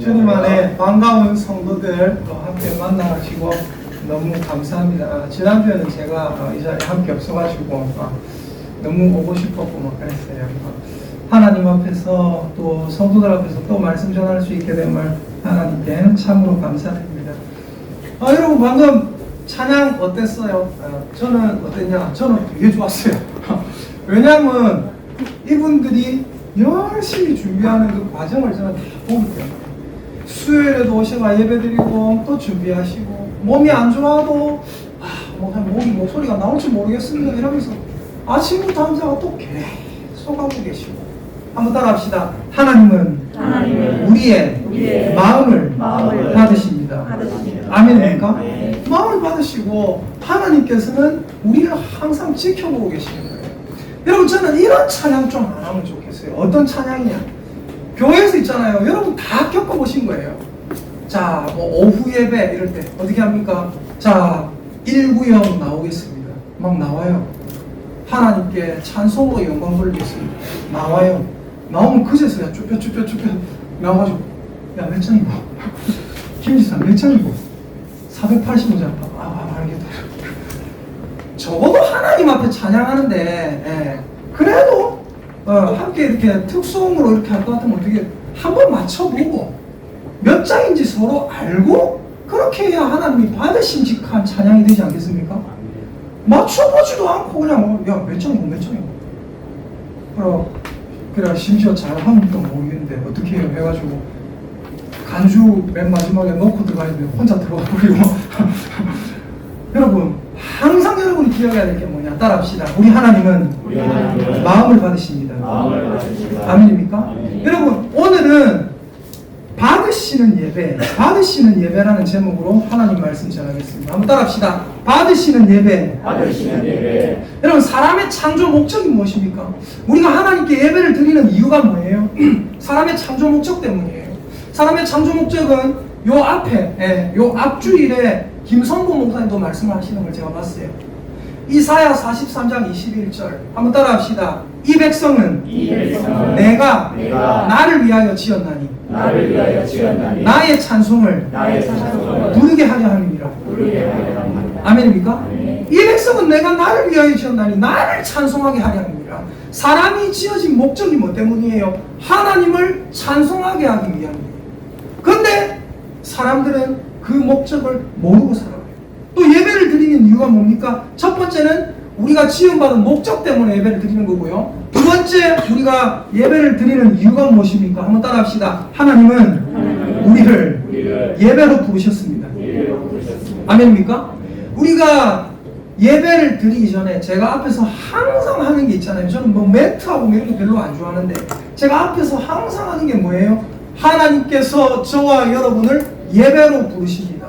주님 안에 반가운 성도들 또 함께 만나가지고 너무 감사합니다. 지난주에는 제가 이 자리에 함께 없어가지고 너무 오고 싶었고 막 그랬어요. 하나님 앞에서 또 성도들 앞에서 또 말씀 전할 수 있게 됨을 하나님께 참으로 감사드립니다. 여러분 방금 찬양 어땠어요? 저는 어땠냐? 저는 되게 좋았어요. 왜냐하면 이분들이 열심히 준비하는 그 과정을 저는 다 보기 때문에 수요일에도 오셔가 예배드리고 또 준비하시고 몸이 안 좋아도 목소리가 나올지 모르겠습니다 이러면서 아침부터 함자가 또 계속 하고 계시고 한번 따라합시다. 하나님은 우리의 마음을 받으십니다. 아멘입니까? 네. 마음을 받으시고 하나님께서는 우리를 항상 지켜보고 계시는 거예요. 여러분 저는 이런 찬양 좀 안 하면 좋겠어요. 어떤 찬양이냐? 교회에서 있잖아요. 여러분 다 겪어보신 거예요. 자, 뭐 오후 예배 이럴 때 어떻게 합니까? 자, 1구역 나오겠습니다. 막 나와요. 하나님께 찬송으로 영광 돌리겠습니다. 나와요. 나오면 그제서야 쭈뼛 나와가지고 야 몇 장이고? 김지사 몇 장이고? 485장. 알겠다. 적어도 하나님 앞에 찬양하는데 그래도 함께 이렇게 특송으로 이렇게 할 것 같으면 어떻게 한번 맞춰보고 몇 장인지 서로 알고 그렇게 해야 하나님이 받으심직한 찬양이 되지 않겠습니까? 맞춰보지도 않고 그냥 야 몇 장이고 그래 심지어 잘하면 또 모르겠는데 어떻게 해요 해가지고 간주 맨 마지막에 넣고 들어가는데 혼자 들어가 버리고 여러분 항상 여러분이 기억해야 될 게 뭐냐 따라합시다. 우리 하나님은 마음을 받으십니다. 아멘입니까? 여러분 오늘은 받으시는 예배라는 제목으로 하나님 말씀 전하겠습니다. 한번 따라합시다. 받으시는 예배. 여러분 사람의 창조 목적이 무엇입니까? 우리가 하나님께 예배를 드리는 이유가 뭐예요? 사람의 창조 목적 때문이에요. 사람의 창조 목적은 요 앞에 요 앞주일에 김성구 목사님도 말씀을 하시는 걸 제가 봤어요. 이사야 43장 21절 한번 따라합시다. 이 백성은 내가 나를 위하여 지었나니 나의 찬송을 부르게 하려 함이니라. 아멘입니까? 이 백성은 내가 나를 위하여 지었나니 나를 찬송하게 하려 함이니라. 사람이 지어진 목적이 뭐 때문이에요? 하나님을 찬송하게 하기 위함이에요. 그런데 사람들은 그 목적을 모르고 살아요. 또 예배를 드리는 이유가 뭡니까? 첫 번째는 우리가 지음받은 목적 때문에 예배를 드리는 거고요. 두 번째 우리가 예배를 드리는 이유가 무엇입니까? 한번 따라합시다. 하나님은 우리를 예배로 부르셨습니다. 아멘입니까? 우리가 예배를 드리기 전에 제가 앞에서 항상 하는 게 있잖아요. 저는 뭐 멘트하고 이런 거 별로 안 좋아하는데 제가 앞에서 항상 하는 게 뭐예요? 하나님께서 저와 여러분을 예배로 부르십니다.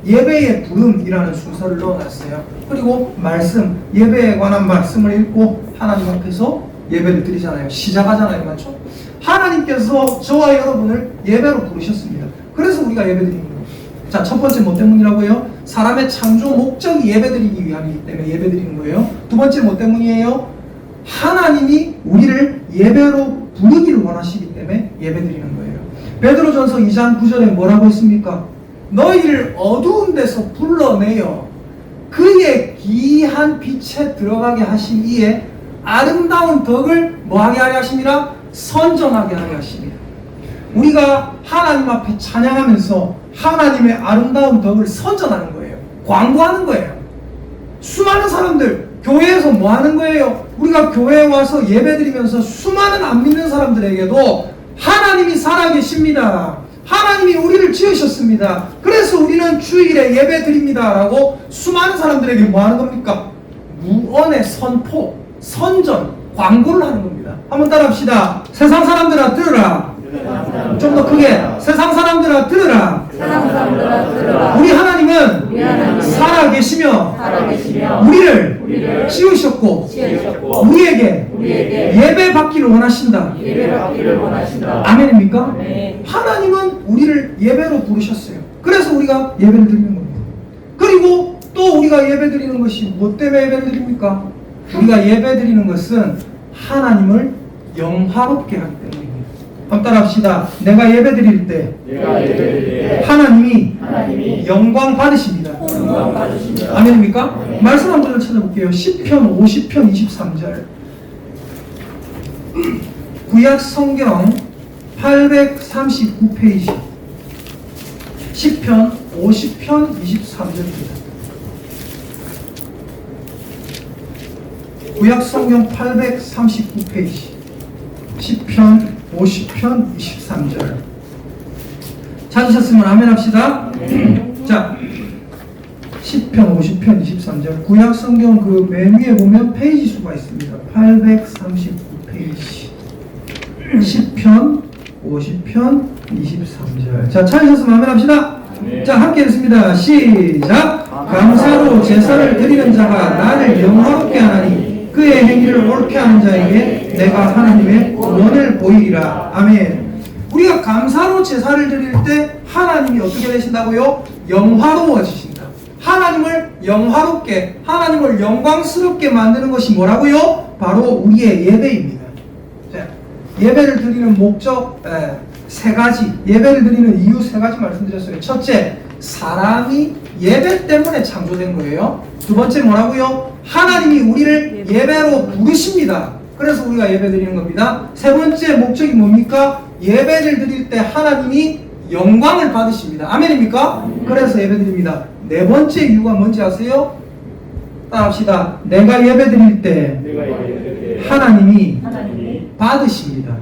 예배의 부름이라는 순서를 넣어놨어요. 그리고 말씀, 예배에 관한 말씀을 읽고 하나님 앞에서 예배를 드리잖아요. 시작하잖아요. 맞죠? 하나님께서 저와 여러분을 예배로 부르셨습니다. 그래서 우리가 예배 드리는 거예요. 자, 첫 번째 뭐 때문이라고요? 사람의 창조 목적이 예배 드리기 위함이기 때문에 예배 드리는 거예요. 두 번째 뭐 때문이에요? 하나님이 우리를 예배로 부르기를 원하시기 때문에 예배 드리는 거예요. 베드로전서 2장 9절에 뭐라고 했습니까? 너희를 어두운 데서 불러내어 그의 귀한 빛에 들어가게 하신 이에 아름다운 덕을 뭐하게 하려 하심이라? 선전하게 하려 하심이라. 우리가 하나님 앞에 찬양하면서 하나님의 아름다운 덕을 선전하는 거예요. 광고하는 거예요. 수많은 사람들 교회에서 뭐 하는 거예요? 우리가 교회에 와서 예배드리면서 수많은 안 믿는 사람들에게도 하나님이 살아계십니다. 하나님이 우리를 지으셨습니다. 그래서 우리는 주일에 예배 드립니다. 라고 수많은 사람들에게 뭐 하는 겁니까? 무언의 선포, 선전, 광고를 하는 겁니다. 한번 따라합시다. 세상 사람들아 들으라. 좀 더 크게. 세상 사람들아 들으라. 우리 하나님은 살아계시며 우리를 지으셨고 우리에게 예배 받기를 원하신다. 아멘입니까? 하나님은 우리를 예배로 부르셨어요. 그래서 우리가 예배를 드리는 겁니다. 그리고 또 우리가 예배 드리는 것이 뭐 때문에 예배를 드립니까? 우리가 예배 드리는 것은 하나님을 영화롭게 하기 때문입니다. 한번 따라합시다. 내가 예배 드릴 때 하나님이 영광 받으십니다. 아멘입니까? 말씀 한 구절 찾아볼게요. 시편 50편 23절. 구약 성경 839페이지. 시편 50편 23절입니다. 구약 성경 839페이지. 시편 50편 23절. 찾으셨으면 아멘 합시다. 자, 시편 50편 23절. 구약 성경 그 맨 위에 보면 페이지 수가 있습니다. 839페이지. 시편 50편 23절. 자, 찾으셨으면 아멘 합시다. 자, 함께 했습니다. 시작. 감사로 제사를 드리는 자가 나를 영화롭게 하나니 그의 행위를 옳게 하는 자에게 내가 하나님의 구원을 보이리라. 아멘. 우리가 감사로 제사를 드릴 때 하나님이 어떻게 되신다고요? 영화로워지신다. 하나님을 영화롭게, 하나님을 영광스럽게 만드는 것이 뭐라고요? 바로 우리의 예배입니다. 자, 예배를 드리는 목적 세 가지, 예배를 드리는 이유 세 가지 말씀드렸어요. 첫째, 사람이 예배 때문에 창조된 거예요. 두 번째 뭐라고요? 하나님이 우리를 예배로 부르십니다. 그래서 우리가 예배 드리는 겁니다. 세 번째 목적이 뭡니까? 예배를 드릴 때 하나님이 영광을 받으십니다. 아멘입니까? 그래서 예배 드립니다. 네 번째 이유가 뭔지 아세요? 따라합시다. 내가 예배 드릴 때 하나님이 받으십니다.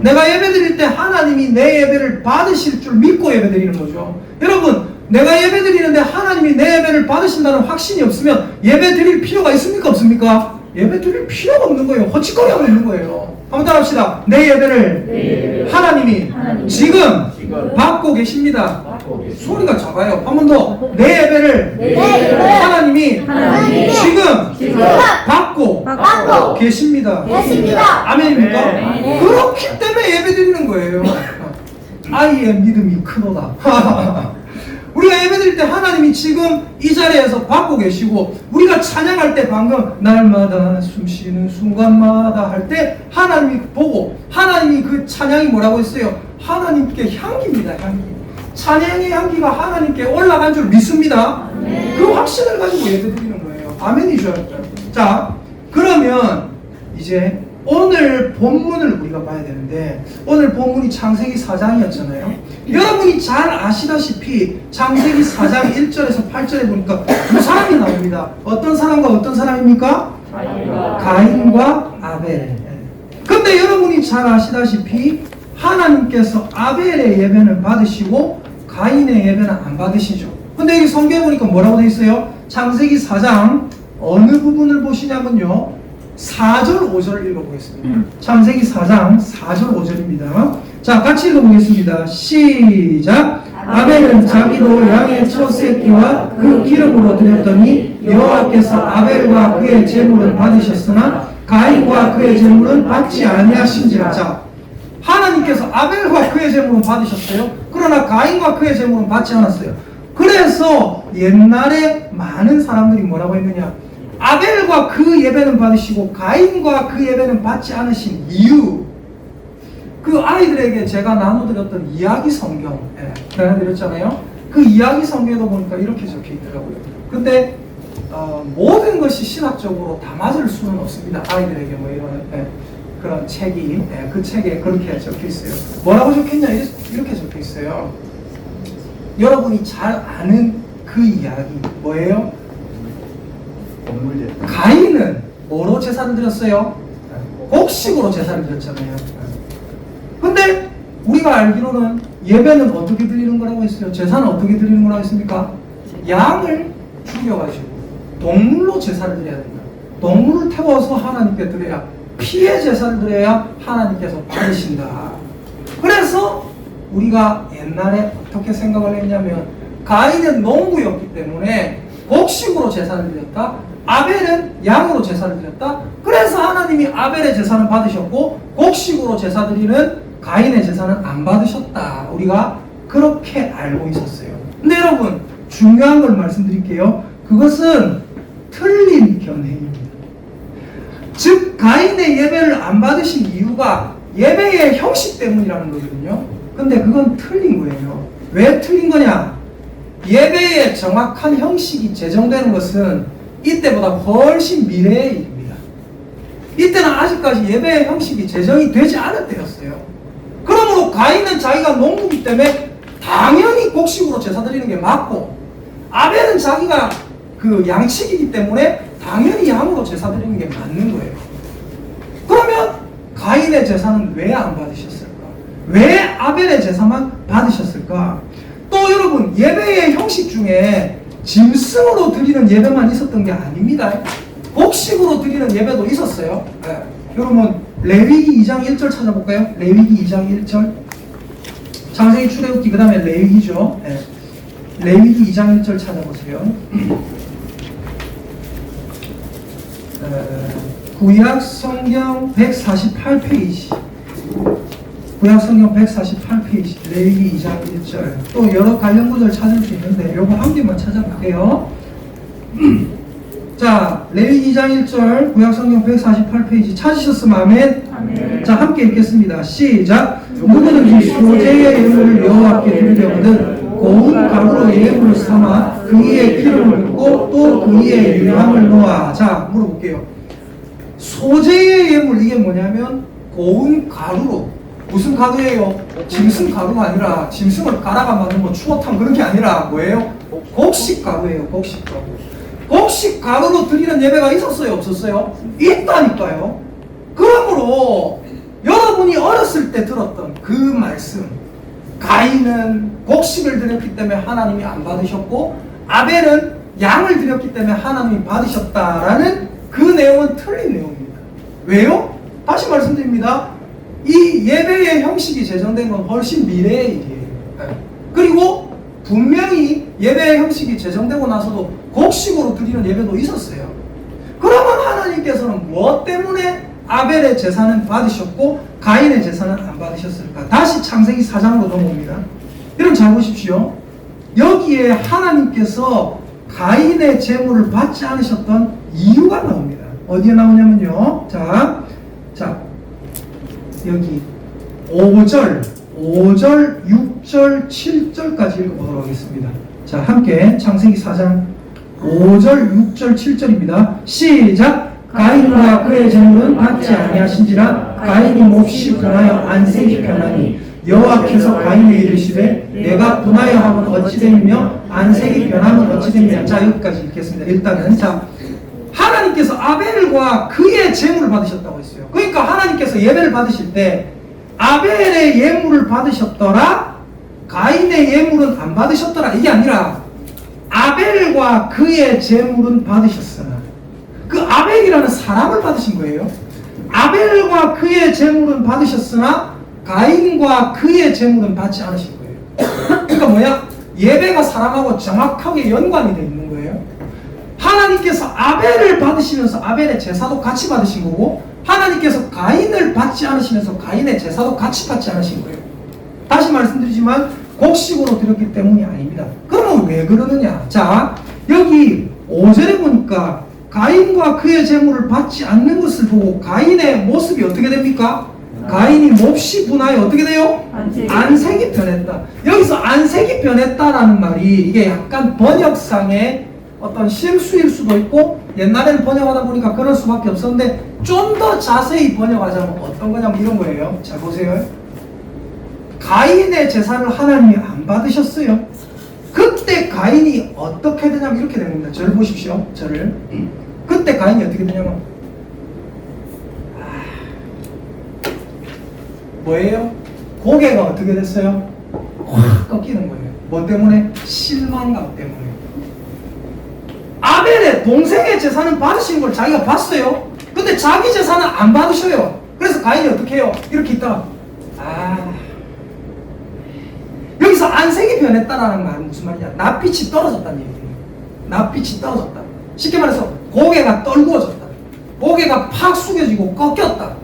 내가 예배 드릴 때 하나님이 내 예배를 받으실 줄 믿고 예배 드리는 거죠. 여러분, 내가 예배 드리는데 하나님이 내 예배를 받으신다는 확신이 없으면 예배 드릴 필요가 있습니까? 없습니까? 예배 드릴 필요가 없는 거예요. 허짓거리하고 있는 거예요. 한번 따라합시다. 내 예배를 하나님이 지금 받고 계십니다. 소리가 작아요. 한 번 더. 내 예배를 하나님이 지금 받고 계십니다. 아멘입니까? 그렇기 때문에 예배 드리는 거예요. 아이의 믿음이 크도다. 우리가 예배드릴 때 하나님이 지금 이 자리에서 받고 계시고, 우리가 찬양할 때 방금 날마다 숨쉬는 순간마다 할 때 하나님이 보고, 하나님이 그 찬양이 뭐라고 했어요? 하나님께 향기입니다. 향기. 찬양의 향기가 하나님께 올라간 줄 믿습니다. 그 확신을 가지고 예배드리는 거예요. 아멘이죠. 자, 그러면 이제 오늘 본문을 우리가 봐야 되는데, 오늘 본문이 창세기 4장이었잖아요. 여러분이 잘 아시다시피 창세기 4장 1절에서 8절에 보니까 두 사람이 나옵니다. 어떤 사람과 어떤 사람입니까? 가인과 아벨. 근데 여러분이 잘 아시다시피 하나님께서 아벨의 예배는 받으시고 가인의 예배는 안 받으시죠. 근데 여기 성경에 보니까 뭐라고 되어 있어요? 창세기 4장 어느 부분을 보시냐면요, 4절 5절을 읽어보겠습니다. 창세기 4장 4절 5절입니다. 자, 같이 읽어보겠습니다. 시작. 아벨은 자기도 양의 첫 새끼와 그 기름으로 드렸더니 여호와께서 아벨과 그의 제물은 받으셨으나 가인과 그의 제물은 받지 아니하신지라. 자, 하나님께서 아벨과 그의 제물은 받으셨어요. 그러나 가인과 그의 제물은 받지 않았어요. 그래서 옛날에 많은 사람들이 뭐라고 했느냐, 아벨과 그 예배는 받으시고 가인과 그 예배는 받지 않으신 이유, 그 아이들에게 제가 나눠드렸던 이야기 성경, 나눠드렸잖아요. 그 이야기 성경에도 보니까 이렇게 적혀 있더라고요. 근데 모든 것이 신학적으로 다 맞을 수는 없습니다. 아이들에게 뭐 이런 그런 책이, 그 책에 그렇게 적혀 있어요. 뭐라고 적혀있냐, 이렇게 적혀 있어요. 여러분이 잘 아는 그 이야기 뭐예요? 가인은 뭐로 제사를 드렸어요? 곡식으로 제사를 드렸잖아요. 근데 우리가 알기로는 예배는 어떻게 드리는 거라고 했어요? 제사는 어떻게 드리는 거라고 했습니까? 양을 죽여가지고 동물로 제사를 드려야 된다. 동물을 태워서 하나님께 드려야, 피의 제사를 드려야 하나님께서 받으신다. 그래서 우리가 옛날에 어떻게 생각을 했냐면, 가인은 농부였기 때문에 곡식으로 제사를 드렸다. 아벨은 양으로 제사를 드렸다. 그래서 하나님이 아벨의 제사는 받으셨고 곡식으로 제사 드리는 가인의 제사는 안 받으셨다. 우리가 그렇게 알고 있었어요. 근데 여러분, 중요한 걸 말씀드릴게요. 그것은 틀린 견해입니다. 즉 가인의 예배를 안 받으신 이유가 예배의 형식 때문이라는 거거든요. 근데 그건 틀린 거예요. 왜 틀린 거냐? 예배의 정확한 형식이 제정되는 것은 이때보다 훨씬 미래의 일입니다. 이때는 아직까지 예배의 형식이 제정이 되지 않을 때였어요. 그러므로 가인은 자기가 농부기 때문에 당연히 곡식으로 제사 드리는 게 맞고, 아벨은 자기가 그 양치기이기 때문에 당연히 양으로 제사 드리는 게 맞는 거예요. 그러면 가인의 제사는 왜 안 받으셨을까? 왜 아벨의 제사만 받으셨을까? 또 여러분, 예배의 형식 중에 짐승으로 드리는 예배만 있었던 게 아닙니다. 곡식으로 드리는 예배도 있었어요. 네. 여러분, 레위기 2장 1절 찾아볼까요? 레위기 2장 1절. 창세기, 출애굽기, 그 다음에 레위기죠. 네. 레위기 2장 1절 찾아보세요. 구약 성경 148페이지. 구약 성경 148페이지. 레위기 2장 1절. 또 여러 관련 구절 찾을 수 있는데 요거 한 개만 찾아볼게요. 자, 레위기 2장 1절, 구약 성경 148페이지 찾으셨으면 아멘. 아멘. 자, 함께 읽겠습니다. 시작. 누구든지 소재의 예물을 여호와께 드리려거든 고운 가루로 예물을 삼아 그 위에 기름을 붓고 또 그 위에 유향을 놓아. 자, 물어볼게요. 소재의 예물, 이게 뭐냐면 고운 가루로. 무슨 가루예요? 짐승 가루가 아니라, 짐승을 갈아가 만든 뭐 추어탕 그런 게 아니라 뭐예요? 곡식 가루예요. 곡식 가루. 곡식 가루로 드리는 예배가 있었어요? 없었어요? 있다니까요. 그러므로 여러분이 어렸을 때 들었던 그 말씀, 가인은 곡식을 드렸기 때문에 하나님이 안 받으셨고 아벨은 양을 드렸기 때문에 하나님이 받으셨다라는 그 내용은 틀린 내용입니다. 왜요? 다시 말씀드립니다. 이 예배의 형식이 제정된 건 훨씬 미래의 일이에요. 그리고 분명히 예배의 형식이 제정되고 나서도 곡식으로 드리는 예배도 있었어요. 그러면 하나님께서는 무엇 때문에 아벨의 제사는 받으셨고 가인의 제사는 안 받으셨을까? 다시 창세기 4장으로 넘어옵니다. 여러분 잘 보십시오. 여기에 하나님께서 가인의 제물을 받지 않으셨던 이유가 나옵니다. 어디에 나오냐면요. 자 여기 5절, 6절, 7절까지 읽어보도록 하겠습니다. 자, 함께 창세기 4장 5절, 6절, 7절입니다. 시작! 가인과 그의 제물은 받지 아니하신지라 가인이 몹시 분하여 안색이 변하니 여호와께서 가인에게 이르시되 내가 분하여 하면 어찌 되며 안색이 변하면 어찌 되며. 자, 여기까지 읽겠습니다. 일단은 자, 하나님께서 아벨과 그의 제물을 받으셨다고 했어요. 그러니까 하나님께서 예배를 받으실 때 아벨의 예물을 받으셨더라, 가인의 예물은 안 받으셨더라, 이게 아니라 아벨과 그의 제물은 받으셨으나, 그 아벨이라는 사람을 받으신 거예요. 아벨과 그의 제물은 받으셨으나 가인과 그의 제물은 받지 않으신 거예요. 그러니까 뭐야? 예배가 사람하고 정확하게 연관이 되어 있는 거예요. 하나님께서 아벨을 받으시면서 아벨의 제사도 같이 받으신 거고, 하나님께서 가인을 받지 않으시면서 가인의 제사도 같이 받지 않으신 거예요. 다시 말씀드리지만 곡식으로 드렸기 때문이 아닙니다. 그러면 왜 그러느냐? 자, 여기 5절에 보니까 가인과 그의 제물을 받지 않는 것을 보고 가인의 모습이 어떻게 됩니까? 가인이 몹시 분하여 어떻게 돼요? 안색이 변했다. 여기서 안색이 변했다라는 말이 이게 약간 번역상의 어떤 실수일 수도 있고, 옛날에는 번역하다 보니까 그럴 수밖에 없었는데 좀 더 자세히 번역하자면 어떤 거냐면 이런 거예요. 자, 보세요. 가인의 제사를 하나님이 안 받으셨어요. 그때 가인이 어떻게 되냐면 이렇게 된 겁니다. 저를 보십시오. 저를. 그때 가인이 어떻게 되냐면 뭐예요? 고개가 어떻게 됐어요? 확 꺾이는 거예요. 뭐 때문에? 실망감 때문에. 아벨의 동생의 제사는 받으신 걸 자기가 봤어요. 근데 자기 제사는 안 받으셔요. 그래서 가인이 어떻게 해요? 이렇게 있다가 여기서 안색이 변했다라는 말은 무슨 말이냐? 낯빛이 떨어졌다는 얘기예요. 낯빛이 떨어졌다. 쉽게 말해서 고개가 떨구어졌다. 고개가 팍 숙여지고 꺾였다.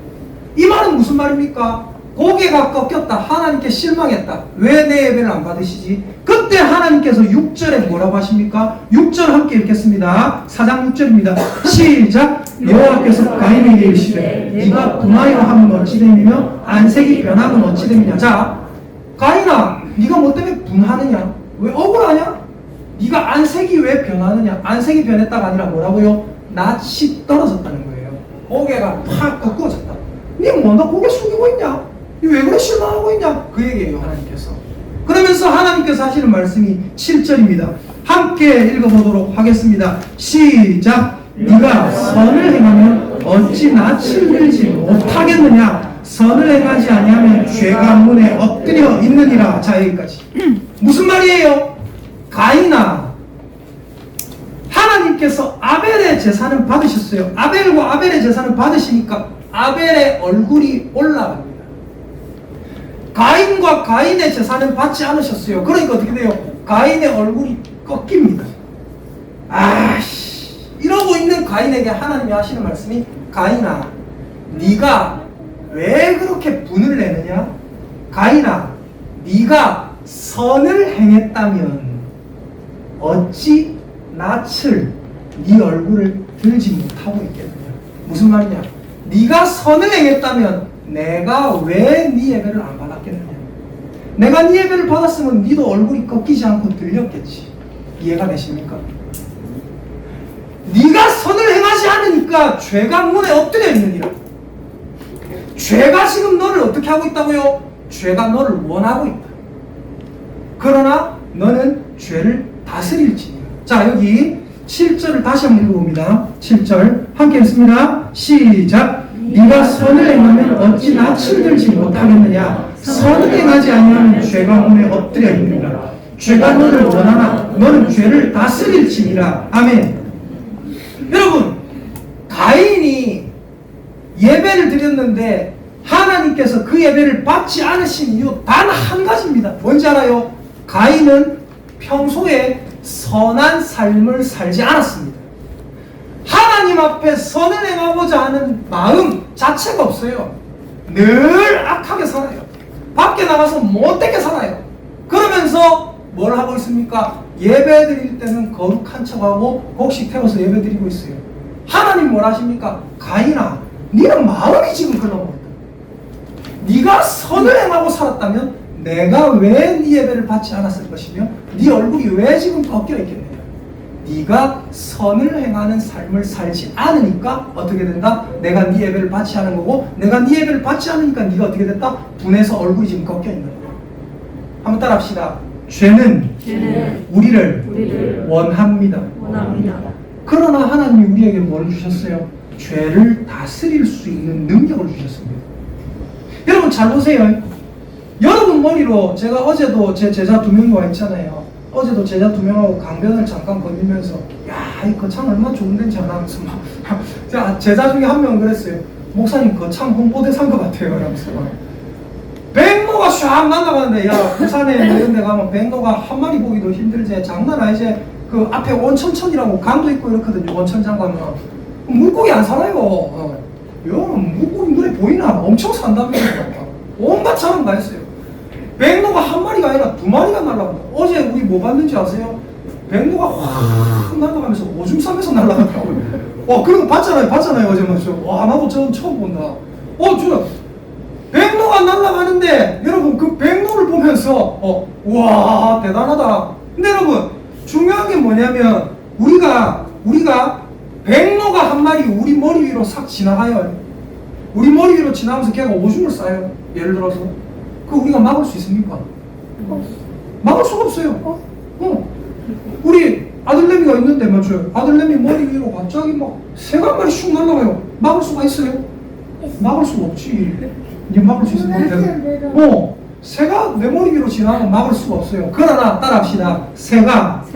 이 말은 무슨 말입니까? 고개가 꺾였다. 하나님께 실망했다. 왜 내 예배를 안 받으시지? 그때 이럴 때 하나님께서 6절에 뭐라고 하십니까? 6절 함께 읽겠습니다. 4장 6절입니다. 시작. 여호와께서 가인에게 이르시되 네가 분하여 하면 어찌 됨이며 안색이 변하면 어찌 됨이냐. 자, 가인아, 네가 뭐 때문에 분하느냐? 왜 억울하냐? 네가 안색이 왜 변하느냐? 안색이 변했다가 아니라 뭐라고요? 낯이 떨어졌다는 거예요. 고개가 팍 꺾어졌다. 네 뭐나 고개 숙이고 있냐? 왜 그래 실망하고 있냐? 그 얘기예요, 하나님께서. 그러면서 하나님께서 하시는 말씀이 7절입니다. 함께 읽어보도록 하겠습니다. 시작. 네가 선을 행하면 어찌 낯을 들지 못하겠느냐? 선을 행하지 아니하면 죄가 문에 엎드려 있느니라. 자, 여기까지. 무슨 말이에요? 가인아, 하나님께서 아벨의 제사는 받으셨어요. 아벨과 아벨의 제사는 받으시니까 아벨의 얼굴이 올라갑니다. 가인과 가인의 제사는 받지 않으셨어요. 그러니까 어떻게 돼요? 가인의 얼굴이 꺾입니다. 아씨, 이러고 있는 가인에게 하나님이 하시는 말씀이 가인아, 네가 왜 그렇게 분을 내느냐? 가인아, 네가 선을 행했다면 어찌 낯을 네 얼굴을 들지 못하고 있겠느냐? 무슨 말이냐? 네가 선을 행했다면 내가 왜 네 예배를 안 받았겠느냐? 내가 네 예배를 받았으면 네도 얼굴이 꺾이지 않고 들렸겠지. 이해가 되십니까? 네가 선을 행하지 않으니까 죄가 문에 엎드려 있느니라. 죄가 지금 너를 어떻게 하고 있다고요? 죄가 너를 원하고 있다. 그러나 너는 죄를 다스릴지니라. 자, 여기 7절을 다시 한번 읽어봅니다. 7절 함께 읽습니다. 시작. 네가 선을 행하면 어찌 낯을 들지 못하겠느냐? 선을 행하지 아니하면 죄가 문에 엎드려 있느니라. 죄가 너를 원하나 너는 죄를 다스릴지니라. 아멘. 여러분, 가인이 예배를 드렸는데 하나님께서 그 예배를 받지 않으신 이유 단 한 가지입니다. 뭔지 알아요? 가인은 평소에 선한 삶을 살지 않았습니다. 하나님 앞에 선을 행하고자 하는 마음 자체가 없어요. 늘 악하게 살아요. 밖에 나가서 못되게 살아요. 그러면서 뭘 하고 있습니까? 예배 드릴 때는 거룩한 척하고 곡식 태워서 예배 드리고 있어요. 하나님 뭘 하십니까? 가인아, 네는 마음이 지금 그런 거다. 네가 선을 행하고 살았다면 내가 왜 네 예배를 받지 않았을 것이며 네 얼굴이 왜 지금 꺾여 있겠느냐? 네가 선을 행하는 삶을 살지 않으니까 어떻게 된다? 내가 네 예배를 받지 않은 거고, 내가 네 예배를 받지 않으니까 네가 어떻게 됐다? 분해서 얼굴이 지금 꺾여 있는 거야. 한번 따라합시다. 죄는 우리를 원합니다. 그러나 하나님이 우리에게 뭘 주셨어요? 죄를 다스릴 수 있는 능력을 주셨습니다. 여러분 잘 보세요. 여러분 머리로, 제가 어제도 제 제자 2명이 와 있잖아요. 어제도 제자 2명하고 강변을 잠깐 거닐면서 야, 이 거창 얼마나 좋은 데인지 아나 하면서 막 제자 중에 한 명은 그랬어요. 목사님 거창 홍보대사인 것 같아요. 이러면서 백로가 쫙 날아가는데, 야, 부산에 이런 데 가면 백로가 한 마리 보기도 힘들지. 장난 아니지. 그 앞에 온천천이라고 강도 있고 이렇거든요. 온천장 가면 물고기 안 살아요. 물고기 눈에 보이나? 엄청 산답니다. 온갖 사람 다 있어요. 백로가 한 마리가 아니라 2마리가 날아간다. 어제 우리 뭐 봤는지 아세요? 백로가 확 날아가면서 오줌 싸면서 날아가더라고요. 그런 거 봤잖아요. 어제 맞죠? 와, 나도 저는 처음 본다. 저 백로가 날아가는데 여러분 그 백로를 보면서 와, 대단하다. 근데 여러분 중요한 게 뭐냐면 우리가 백로가 한 마리 우리 머리 위로 싹 지나가요. 우리 머리 위로 지나가면서 걔가 오줌을 싸요. 예를 들어서 우리가 막을 수 있습니까? 막을 수가 없어요. 우리 아들내미가 있는데 맞죠? 아들내미 머리 위로 갑자기 막 새가 한 마리 슉 날아가요. 막을 수가 있어요? 막을 수가 없지. 이제 막을 수 있으면 새가 내 머리 위로 지나가면 막을 수가 없어요. 그러나 따라합시다. 새가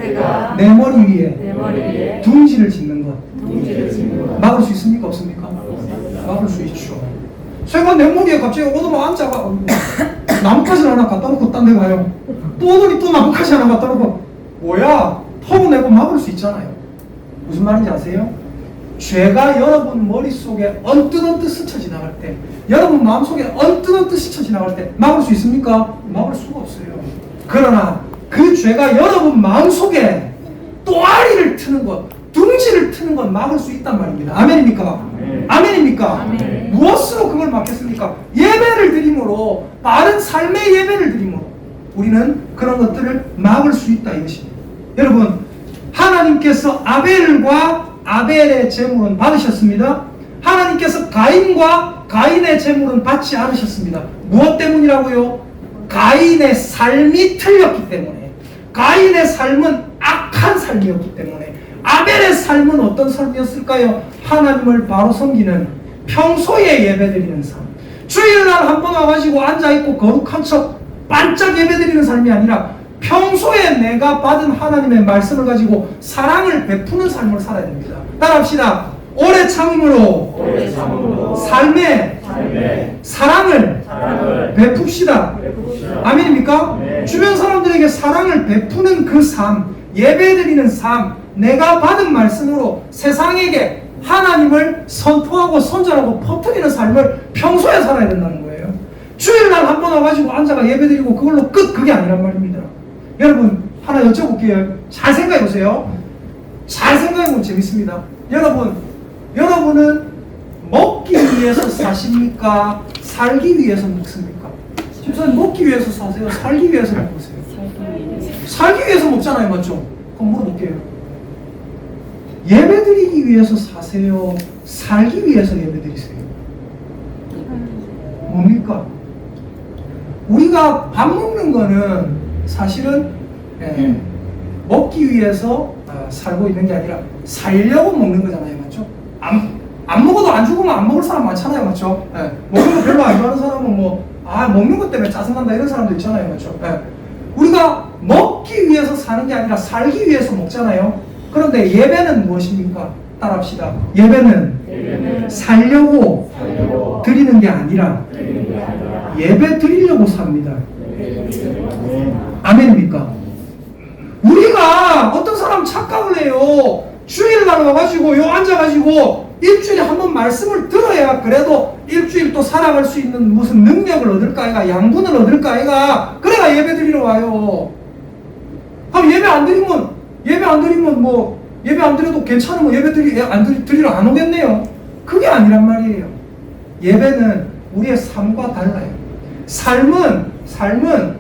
내 머리 위에 둥지를 짓는 것. 막을 수 있습니까? 없습니까? 막을 수 있죠. 새가 내 머리에 갑자기 오더만 앉아가 나뭇가지 하나 갖다 놓고 딴 데 가요. 또 오더니 또 나뭇가지 하나 갖다 놓고 뭐야? 터내고 막을 수 있잖아요. 무슨 말인지 아세요? 죄가 여러분 머릿속에 언뜻언뜻 스쳐 지나갈 때, 여러분 마음속에 언뜻언뜻 스쳐 지나갈 때 막을 수 있습니까? 막을 수가 없어요. 그러나 그 죄가 여러분 마음속에 또아리를 트는 것, 둥지를 트는 것 막을 수 있단 말입니다. 아멘입니까? 아멘입니까? 아멘. 무엇으로 그걸 막겠습니까? 예배를 드림으로, 바른 삶의 예배를 드림으로 우리는 그런 것들을 막을 수 있다 이것입니다. 여러분, 하나님께서 아벨의 제물은 받으셨습니다. 하나님께서 가인과 가인의 제물은 받지 않으셨습니다. 무엇 때문이라고요? 가인의 삶이 틀렸기 때문에. 가인의 삶은 악한 삶이었기 때문에. 아벨의 삶은 어떤 삶이었을까요? 하나님을 바로 섬기는, 평소에 예배드리는 삶. 주일날 한 번 와가지고 앉아있고 거룩한 척 반짝 예배드리는 삶이 아니라 평소에 내가 받은 하나님의 말씀을 가지고 사랑을 베푸는 삶을 살아야 됩니다. 따라합시다. 오래 참음으로 삶의 사랑을 베풉시다. 아멘입니까? 네. 주변 사람들에게 사랑을 베푸는 그 삶, 예배드리는 삶, 내가 받은 말씀으로 세상에게 하나님을 선포하고 선전하고 퍼뜨리는 삶을 평소에 살아야 된다는 거예요. 주일날 한 번 와가지고 앉아가 예배드리고 그걸로 끝, 그게 아니란 말입니다. 여러분, 하나 여쭤볼게요. 잘 생각해 보세요. 잘 생각해보면 재밌습니다. 여러분은 먹기 위해서 사십니까? 살기 위해서 먹습니까? 집사님, 먹기 위해서 사세요? 살기 위해서 먹으세요? 살기 위해서 먹잖아요, 맞죠? 그럼 물어볼게요. 예배드리기 위해서 사세요? 살기 위해서 예배드리세요? 뭡니까? 우리가 밥 먹는 거는 사실은 먹기 위해서 살고 있는 게 아니라 살려고 먹는 거잖아요, 맞죠? 안 먹어도 안 죽으면 안 먹을 사람 많잖아요, 맞죠? 먹는 거 별로 안 좋아하는 사람은 먹는 것 때문에 짜증난다 이런 사람도 있잖아요, 맞죠? 우리가 먹기 위해서 사는 게 아니라 살기 위해서 먹잖아요. 그런데 예배는 무엇입니까? 따라합시다. 예배는 살려고 드리는 게 아니라 예배 드리려고 삽니다. 아멘입니까? 우리가 어떤 사람 착각을 해요. 주일날 와가지고 앉아가지고 일주일에 한 번 말씀을 들어야 그래도 일주일 또 살아갈 수 있는 무슨 능력을 얻을까 아이가, 양분을 얻을까 아이가, 그래야 예배 드리러 와요. 그럼 예배 안 드리면 예배 안 드려도 괜찮으면 예배 드리러 안 오겠네요. 그게 아니란 말이에요. 예배는 우리의 삶과 달라요. 삶은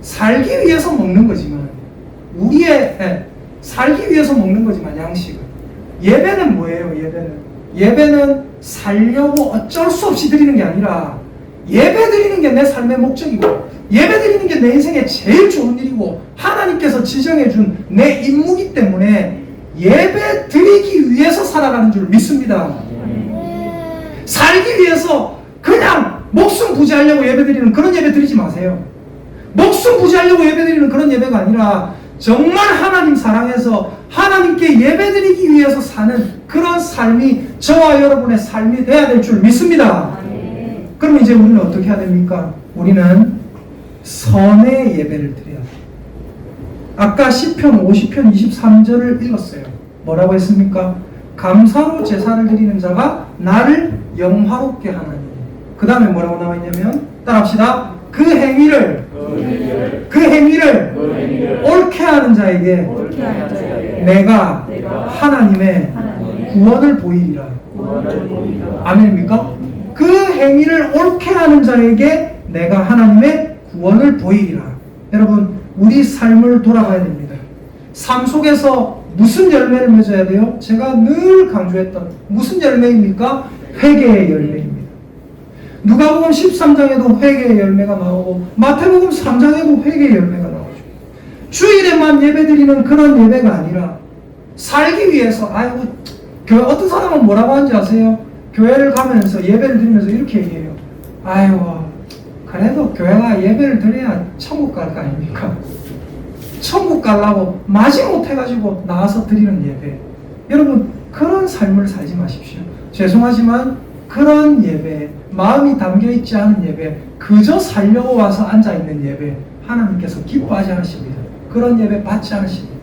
살기 위해서 먹는 거지만, 살기 위해서 먹는 거지만, 양식은. 예배는 뭐예요, 예배는 살려고 어쩔 수 없이 드리는 게 아니라, 예배 드리는 게 내 삶의 목적이고, 예배 드리는 게 내 인생의 제일 좋은 일이고, 하나님께서 지정해준 내 임무이기 때문에 예배 드리기 위해서 살아가는 줄 믿습니다. 살기 위해서 그냥 목숨 부지하려고 예배 드리는 그런 예배 드리지 마세요. 목숨 부지하려고 예배 드리는 그런 예배가 아니라 정말 하나님 사랑해서 하나님께 예배 드리기 위해서 사는 그런 삶이 저와 여러분의 삶이 돼야 될 줄 믿습니다. 그럼 이제 우리는 어떻게 해야 됩니까? 우리는 선의 예배를 드려야 돼요. 아까 시편 50편 23절을 읽었어요. 뭐라고 했습니까? 감사로 제사를 드리는 자가 나를 영화롭게 하나니. 그 다음에 뭐라고 나와 있냐면, 따라합시다. 그 행위를 옳게 하는 자에게 내가 하나님의 구원을 보이리라. 아멘입니까? 그 행위를 옳게 하는 자에게 내가 하나님의 구원을 보이리라. 여러분, 우리 삶을 돌아가야 됩니다. 삶 속에서 무슨 열매를 맺어야 돼요? 제가 늘 강조했던 무슨 열매입니까? 회개의 열매입니다. 누가복음 13장에도 회개의 열매가 나오고 마태복음 3장에도 회개의 열매가 나오죠. 주일에만 예배드리는 그런 예배가 아니라 살기 위해서, 교회 어떤 사람은 뭐라고 하는지 아세요? 교회를 가면서 예배를 드리면서 이렇게 얘기해요. 그래도 교회가 예배를 드려야 천국 갈 거 아닙니까? 천국 가려고 마지못해가지고 나와서 드리는 예배. 여러분, 그런 삶을 살지 마십시오. 죄송하지만 그런 예배, 마음이 담겨있지 않은 예배, 그저 살려고 와서 앉아있는 예배, 하나님께서 기뻐하지 않으십니다. 그런 예배 받지 않으십니다.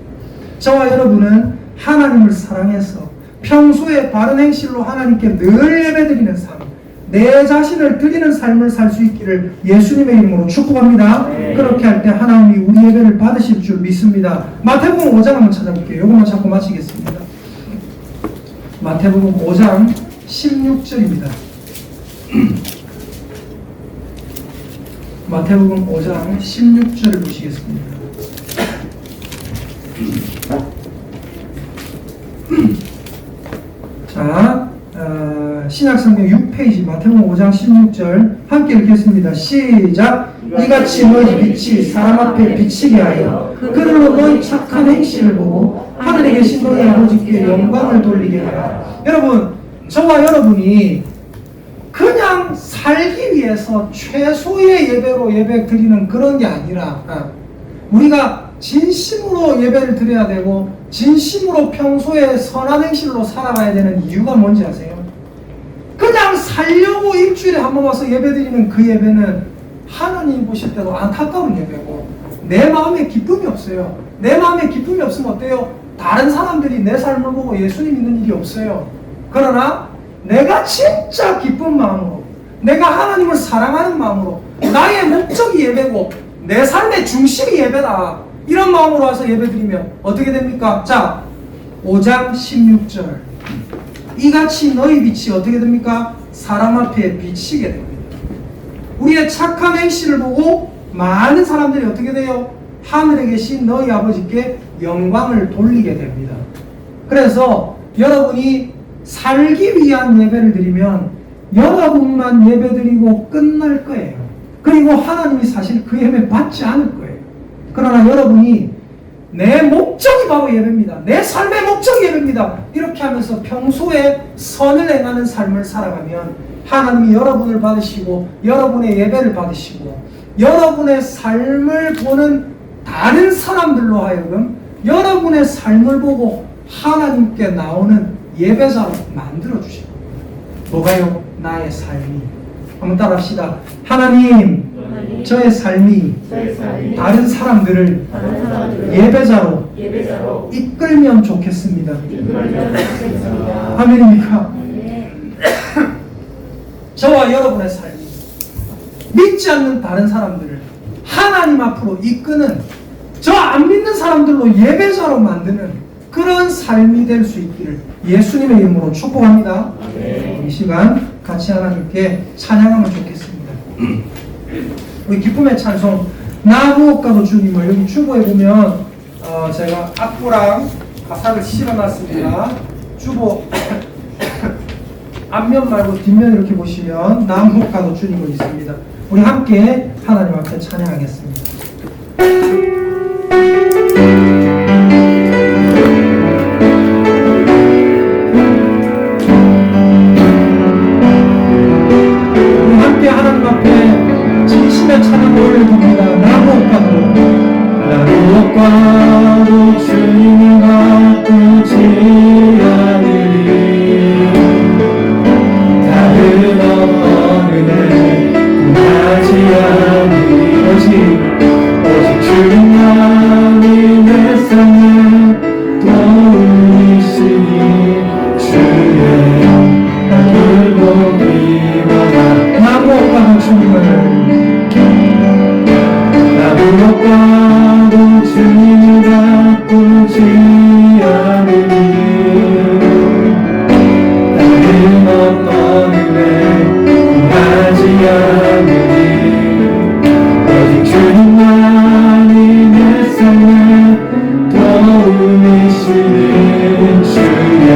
저와 여러분은 하나님을 사랑해서 평소에 바른 행실로 하나님께 늘 예배드리는 삶, 내 자신을 드리는 삶을 살 수 있기를 예수님의 이름으로 축복합니다. 그렇게 할 때 하나님이 우리 예배를 받으실 줄 믿습니다. 마태복음 5장 한번 찾아볼게요. 이것만 찾고 마치겠습니다. 마태복음 5장 16절입니다. 마태복음 5장 16절을 보시겠습니다. 자, 신약성경 6페이지 마태복음 5장 16절 함께 읽겠습니다. 시작. 이같이 너희 빛이 사람 앞에 비치게 하여 그들로 너희 착한 행실을 보고 하늘에 계신 너희 아버지께 영광을 돌리게 하라. 여러분, 저와 여러분이 그냥 살기 위해서 최소의 예배로 예배 드리는 그런 게 아니라 우리가 진심으로 예배를 드려야 되고 진심으로 평소에 선한 행실로 살아가야 되는 이유가 뭔지 아세요? 그냥 살려고 일주일에 한 번 와서 예배 드리는 그 예배는 하나님 보실 때도 안타까운 예배고 내 마음에 기쁨이 없어요. 내 마음에 기쁨이 없으면 어때요? 다른 사람들이 내 삶을 보고 예수님 믿는 일이 없어요. 그러나 내가 진짜 기쁜 마음으로, 내가 하나님을 사랑하는 마음으로, 나의 목적이 예배고 내 삶의 중심이 예배다, 이런 마음으로 와서 예배드리면 어떻게 됩니까? 자, 5장 16절. 이같이 너희 빛이 어떻게 됩니까? 사람 앞에 비치게 됩니다. 우리의 착한 행실을 보고 많은 사람들이 어떻게 돼요? 하늘에 계신 너희 아버지께 영광을 돌리게 됩니다. 그래서 여러분이 살기 위한 예배를 드리면 여러분만 예배드리고 끝날 거예요. 그리고 하나님이 사실 그 예배 받지 않을 거예요. 그러나 여러분이 내 목적이 바로 예배입니다. 내 삶의 목적이 예배입니다. 이렇게 하면서 평소에 선을 행하는 삶을 살아가면 하나님이 여러분을 받으시고 여러분의 예배를 받으시고 여러분의 삶을 보는 다른 사람들로 하여금 여러분의 삶을 보고 하나님께 나오는 예배자로 만들어주시고, 뭐가요? 나의 삶이. 한번 따라합시다. 하나님, 저의 삶이 다른 사람들을 예배자로 이끌면 좋겠습니다. 아멘입니까? 저와 여러분의 삶이 믿지 않는 다른 사람들을 하나님 앞으로 이끄는, 저 안 믿는 사람들로 예배자로 만드는 그런 삶이 될 수 있기를 예수님의 이름으로 축복합니다. 이 시간 같이 하나님께 찬양하면 좋겠습니다. 우리 기쁨의 찬송 나 무엇과도 주님을, 여기 주보에 보면 제가 악보랑 가사를 실어놨습니다. 주보 앞면 말고 뒷면 이렇게 보시면 나 무엇과도 주님을 있습니다. 우리 함께 하나님 앞에 찬양하겠습니다. 하나님 앞에 진심의 찬양을 올려드립니다. 나 무엇과도 주님을 바꾸지 않으리. 다른 어떤 은혜 구하지 않으리. 오직 주님만이 내 삶을 도우시니 주의 얼굴 보기보다 나 무엇과도 주님을 바꾸지 않으니. 다른 어떤 은혜 구하지 않으니. 오직 주님만이 내 삶을 도우시는 주의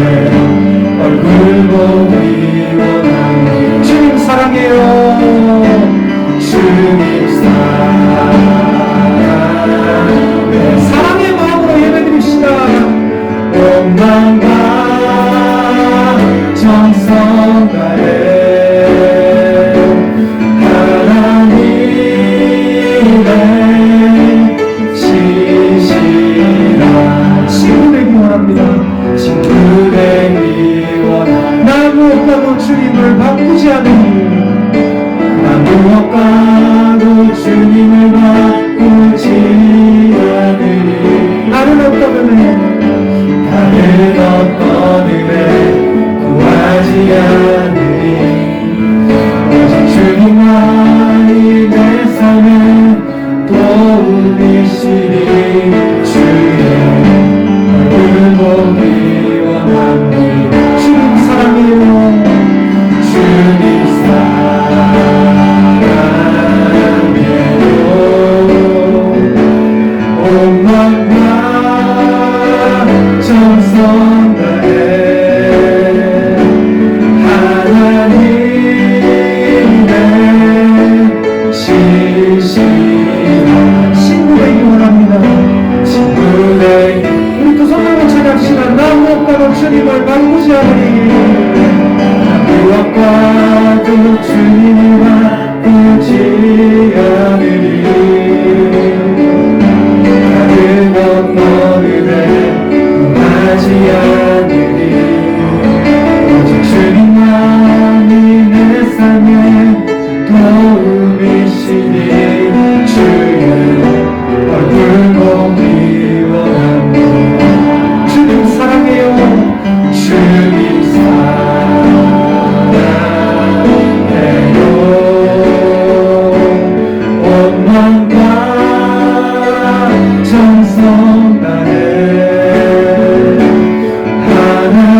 얼굴 보기 원하니. 주님 사랑해요. 주님 사랑의 마음으로 예배드립시다. 온 마음과 정성 다해 하나님의 신실한 친구 되기 원합니다. 친구 되기 원합니다. 나 무엇과도 주님을 바꾸지 않으니. 나 무엇과도 주님을 바꾸지 않으니. 다른 어떤 은혜 구하지 않으니. 나는